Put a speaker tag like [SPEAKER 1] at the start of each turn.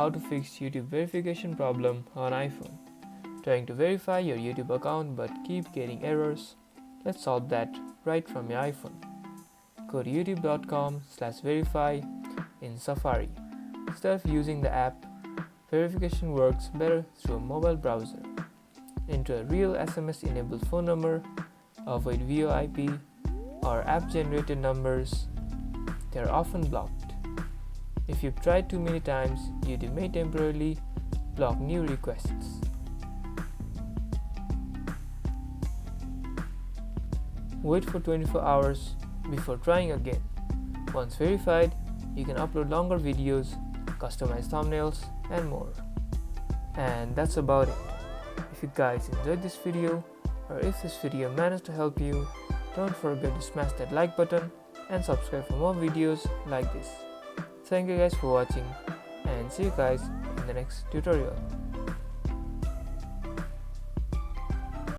[SPEAKER 1] how to fix YouTube verification problem on iPhone. Trying to verify your YouTube account but keep getting errors? Let's solve that right from your iPhone. Go to youtube.com/verify in Safari. Instead of using the app, verification works better through a mobile browser. Enter a real SMS-enabled phone number, avoid VoIP or app-generated numbers. They are often blocked. If you've tried too many times, YouTube may temporarily block new requests. Wait for 24 hours before trying again. Once verified, you can upload longer videos, customize thumbnails, and more. And that's about it. If you guys enjoyed this video, or if this video managed to help you, don't forget to smash that like button and subscribe for more videos like this. Thank you guys for watching, and see you guys in the next tutorial.